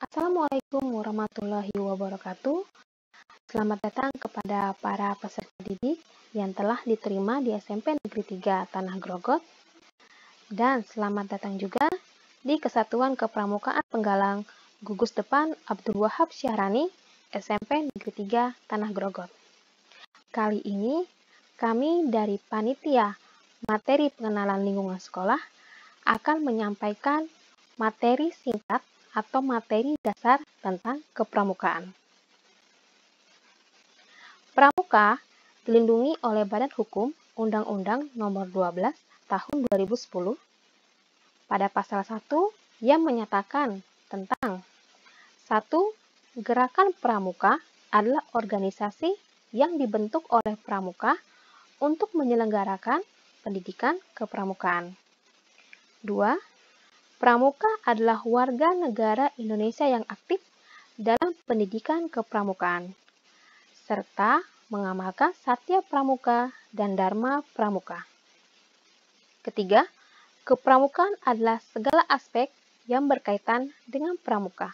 Assalamualaikum warahmatullahi wabarakatuh. Selamat datang kepada para peserta didik yang telah diterima di SMP Negeri 3 Tanah Grogot. Dan selamat datang juga di Kesatuan Kepramukaan Penggalang Gugus Depan Abdul Wahab Syahrani SMP Negeri 3 Tanah Grogot. Kali ini kami dari Panitia Materi Pengenalan Lingkungan Sekolah akan menyampaikan materi singkat atau materi dasar tentang kepramukaan. Pramuka dilindungi oleh Badan Hukum Undang-Undang Nomor 12 Tahun 2010 pada pasal 1 yang menyatakan tentang 1. Gerakan pramuka adalah organisasi yang dibentuk oleh pramuka untuk menyelenggarakan pendidikan kepramukaan. 2. Pramuka adalah warga negara Indonesia yang aktif dalam pendidikan kepramukaan, serta mengamalkan Satya Pramuka dan Dharma Pramuka. Ketiga, kepramukaan adalah segala aspek yang berkaitan dengan pramuka.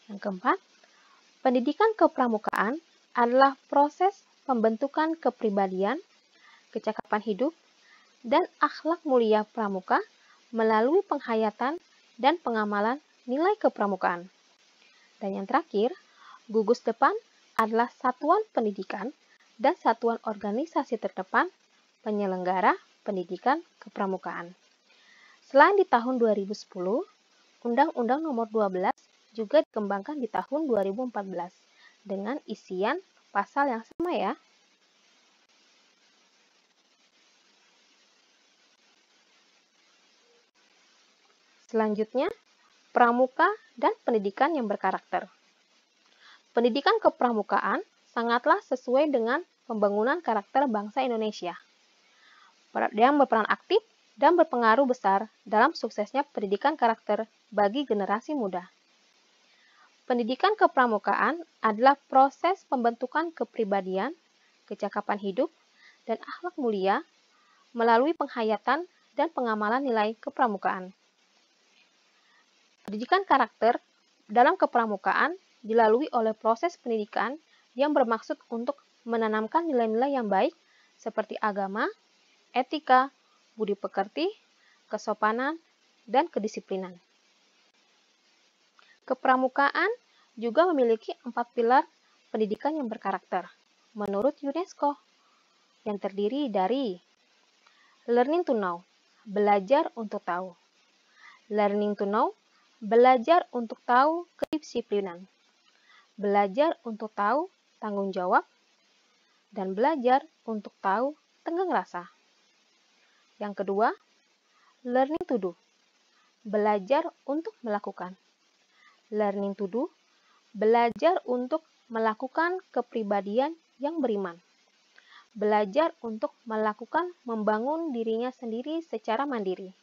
Yang keempat, pendidikan kepramukaan adalah proses pembentukan kepribadian, kecakapan hidup, dan akhlak mulia pramuka melalui penghayatan dan pengamalan nilai kepramukaan. Dan yang terakhir, gugus depan adalah satuan pendidikan dan satuan organisasi terdepan penyelenggara pendidikan kepramukaan. Selain di tahun 2010, Undang-Undang Nomor 12 juga dikembangkan di tahun 2014 dengan isian pasal yang sama ya. Selanjutnya, pramuka dan pendidikan yang berkarakter. Pendidikan kepramukaan sangatlah sesuai dengan pembangunan karakter bangsa Indonesia, yang berperan aktif dan berpengaruh besar dalam suksesnya pendidikan karakter bagi generasi muda. Pendidikan kepramukaan adalah proses pembentukan kepribadian, kecakapan hidup, dan akhlak mulia melalui penghayatan dan pengamalan nilai kepramukaan. Pendidikan karakter dalam kepramukaan dilalui oleh proses pendidikan yang bermaksud untuk menanamkan nilai-nilai yang baik seperti agama, etika, budi pekerti, kesopanan, dan kedisiplinan. Kepramukaan juga memiliki 4 pilar pendidikan yang berkarakter menurut UNESCO, yang terdiri dari learning to know, belajar untuk tahu, learning to know, belajar untuk tahu kedisiplinan, belajar untuk tahu tanggung jawab, dan belajar untuk tahu tenggang rasa. Yang kedua, learning to do, belajar untuk melakukan. Learning to do, belajar untuk melakukan kepribadian yang beriman. Belajar untuk melakukan membangun dirinya sendiri secara mandiri.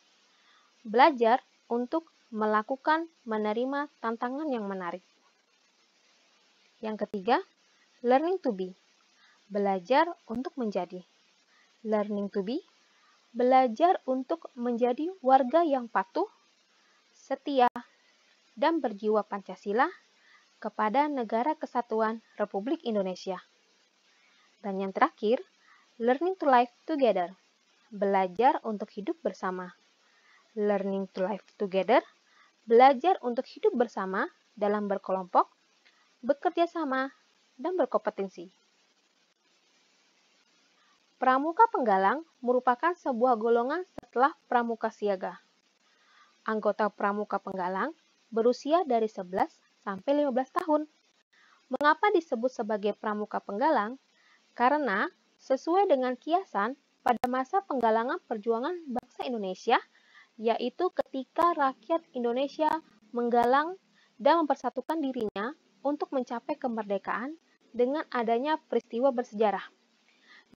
Belajar untuk melakukan menerima tantangan yang menarik. Yang ketiga, learning to be, belajar untuk menjadi. Learning to be, belajar untuk menjadi warga yang patuh, setia, dan berjiwa Pancasila kepada Negara Kesatuan Republik Indonesia. Dan yang terakhir, learning to live together, belajar untuk hidup bersama. Learning to live together, belajar untuk hidup bersama dalam berkelompok, bekerja sama, dan berkompetensi. Pramuka Penggalang merupakan sebuah golongan setelah Pramuka Siaga. Anggota Pramuka Penggalang berusia dari 11 sampai 15 tahun. Mengapa disebut sebagai Pramuka Penggalang? Karena sesuai dengan kiasan pada masa penggalangan perjuangan bangsa Indonesia, yaitu ketika rakyat Indonesia menggalang dan mempersatukan dirinya untuk mencapai kemerdekaan dengan adanya peristiwa bersejarah,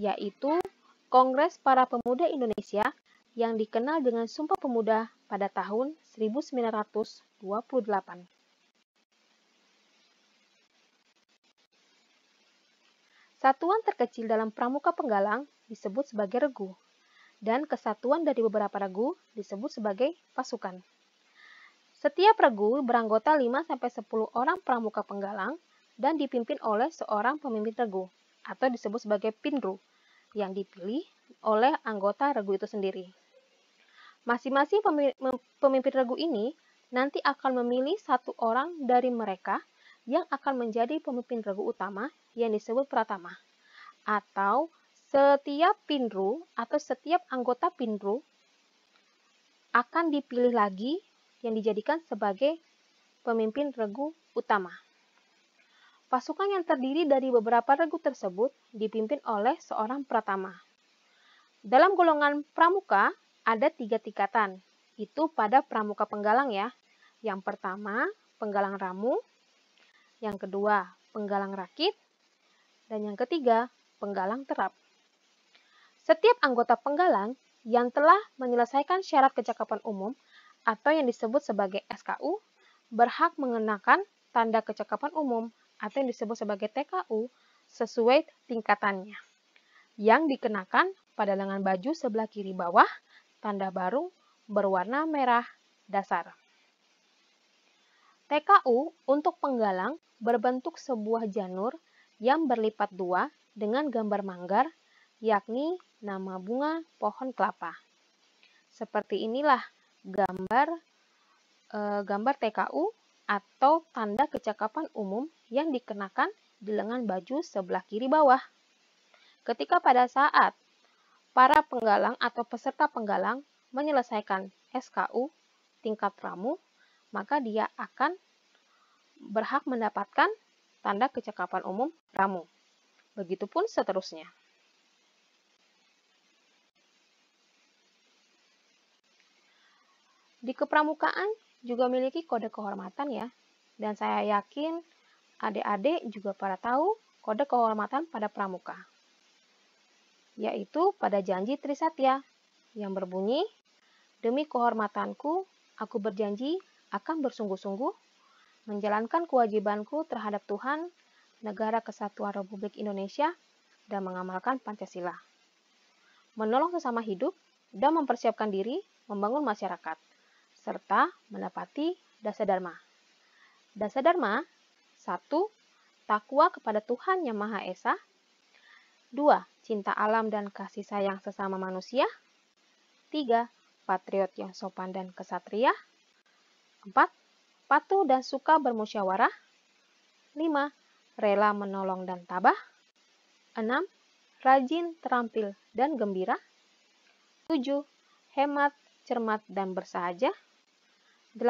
yaitu Kongres Para Pemuda Indonesia yang dikenal dengan Sumpah Pemuda pada tahun 1928. Satuan terkecil dalam Pramuka Penggalang disebut sebagai regu, dan kesatuan dari beberapa regu disebut sebagai pasukan. Setiap regu beranggota 5-10 orang pramuka penggalang dan dipimpin oleh seorang pemimpin regu atau disebut sebagai pinru yang dipilih oleh anggota regu itu sendiri. Masing-masing pemimpin regu ini nanti akan memilih satu orang dari mereka yang akan menjadi pemimpin regu utama yang disebut pratama. Atau setiap pinru atau setiap anggota pinru akan dipilih lagi yang dijadikan sebagai pemimpin regu utama. Pasukan yang terdiri dari beberapa regu tersebut dipimpin oleh seorang pratama. Dalam golongan pramuka ada 3 tingkatan, itu pada pramuka penggalang ya. Yang pertama, penggalang ramu, yang kedua, penggalang rakit, dan yang ketiga, penggalang terap. Setiap anggota penggalang yang telah menyelesaikan syarat kecakapan umum atau yang disebut sebagai SKU berhak mengenakan tanda kecakapan umum atau yang disebut sebagai TKU sesuai tingkatannya, yang dikenakan pada lengan baju sebelah kiri bawah tanda baru berwarna merah dasar. TKU untuk penggalang berbentuk sebuah janur yang berlipat 2 dengan gambar manggar, yakni nama bunga pohon kelapa. Seperti inilah gambar TKU atau tanda kecakapan umum yang dikenakan di lengan baju sebelah kiri bawah. Ketika pada saat para penggalang atau peserta penggalang menyelesaikan SKU tingkat pramu, maka dia akan berhak mendapatkan tanda kecakapan umum pramu. Begitupun seterusnya. Di kepramukaan juga memiliki kode kehormatan ya, dan saya yakin adik-adik juga pada tahu kode kehormatan pada pramuka, yaitu pada janji Trisatya yang berbunyi, demi kehormatanku, aku berjanji akan bersungguh-sungguh menjalankan kewajibanku terhadap Tuhan, Negara Kesatuan Republik Indonesia, dan mengamalkan Pancasila. Menolong sesama hidup dan mempersiapkan diri membangun masyarakat, serta menepati dasa dharma. Dasa dharma, 1. Takwa kepada Tuhan Yang Maha Esa. 2. Cinta alam dan kasih sayang sesama manusia. 3. Patriot yang sopan dan kesatria. 4. Patuh dan suka bermusyawarah. 5. Rela menolong dan tabah. 6. Rajin, terampil, dan gembira. 7. Hemat, cermat, dan bersahaja. 8.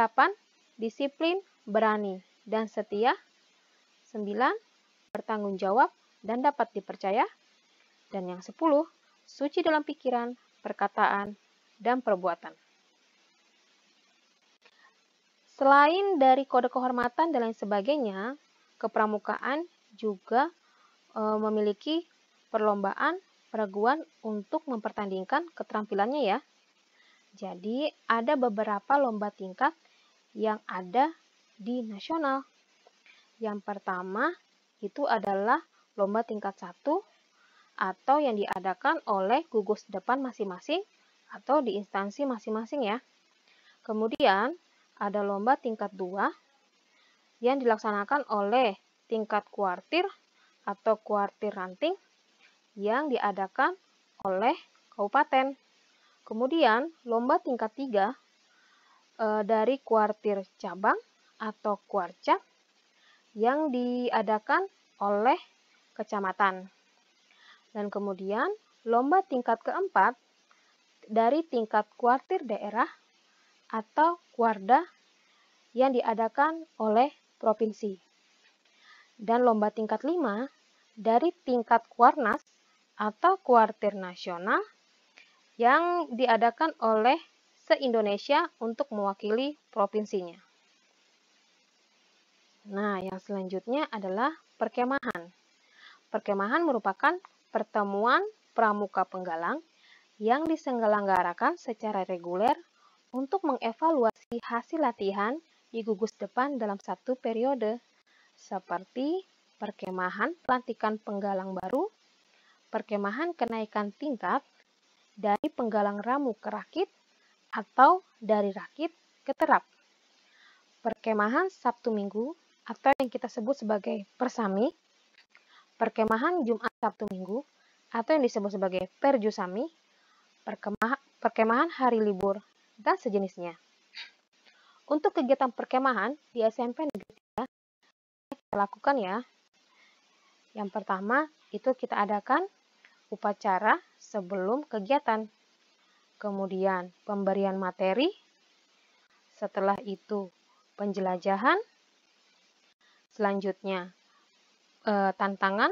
Disiplin, berani, dan setia. 9. Bertanggung jawab dan dapat dipercaya. Dan yang 10, suci dalam pikiran, perkataan, dan perbuatan. Selain dari kode kehormatan dan lain sebagainya, kepramukaan juga memiliki perlombaan peraguan untuk mempertandingkan keterampilannya ya. Jadi ada beberapa lomba tingkat yang ada di nasional. Yang pertama itu adalah lomba tingkat 1 atau yang diadakan oleh gugus depan masing-masing atau di instansi masing-masing ya. Kemudian ada lomba tingkat 2 yang dilaksanakan oleh tingkat kuartir atau kuartir ranting yang diadakan oleh kabupaten. Kemudian lomba tingkat 3 dari kuartir cabang atau kuarcap yang diadakan oleh kecamatan. Dan kemudian lomba tingkat keempat dari tingkat kuartir daerah atau kuarda yang diadakan oleh provinsi. Dan lomba tingkat 5 dari tingkat kuarnas atau kuartir nasional yang diadakan oleh se-Indonesia untuk mewakili provinsinya. Nah, yang selanjutnya adalah perkemahan. Perkemahan merupakan pertemuan pramuka penggalang yang diselenggarakan secara reguler untuk mengevaluasi hasil latihan di gugus depan dalam satu periode, seperti perkemahan pelantikan penggalang baru, perkemahan kenaikan tingkat dari penggalang ramu ke rakit, atau dari rakit ke terap. perkemahan Sabtu Minggu atau yang kita sebut sebagai persami, perkemahan Jumat Sabtu Minggu atau yang disebut sebagai perjusami, perkemahan hari libur, dan sejenisnya. Untuk kegiatan perkemahan di SMP Negeri 3 kita lakukan ya. Yang pertama itu kita adakan upacara sebelum kegiatan. Kemudian pemberian materi, setelah itu penjelajahan, selanjutnya tantangan,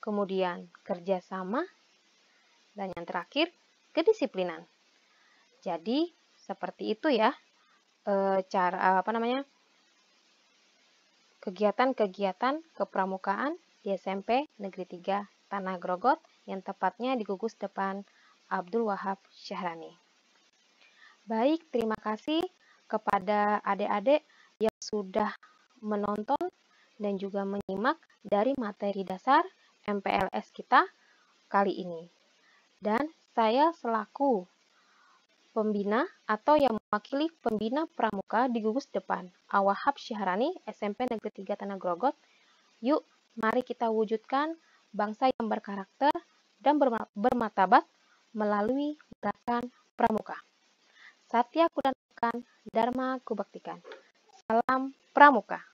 kemudian kerjasama, dan yang terakhir kedisiplinan. Jadi seperti itu ya kegiatan-kegiatan kepramukaan di SMP Negeri 3 Tanah Grogot yang tepatnya di gugus depan Abdul Wahab Syahrani. Baik, terima kasih kepada adik-adik yang sudah menonton dan juga menyimak dari materi dasar MPLS kita kali ini. Dan saya selaku pembina atau yang mewakili pembina pramuka di gugus depan Wahab Syahrani SMP Negeri 3 Tanah Grogot. Yuk, mari kita wujudkan bangsa yang berkarakter dan bermartabat melalui gerakan pramuka. Satya Kudantakan, Dharma Kubaktikan. Salam Pramuka.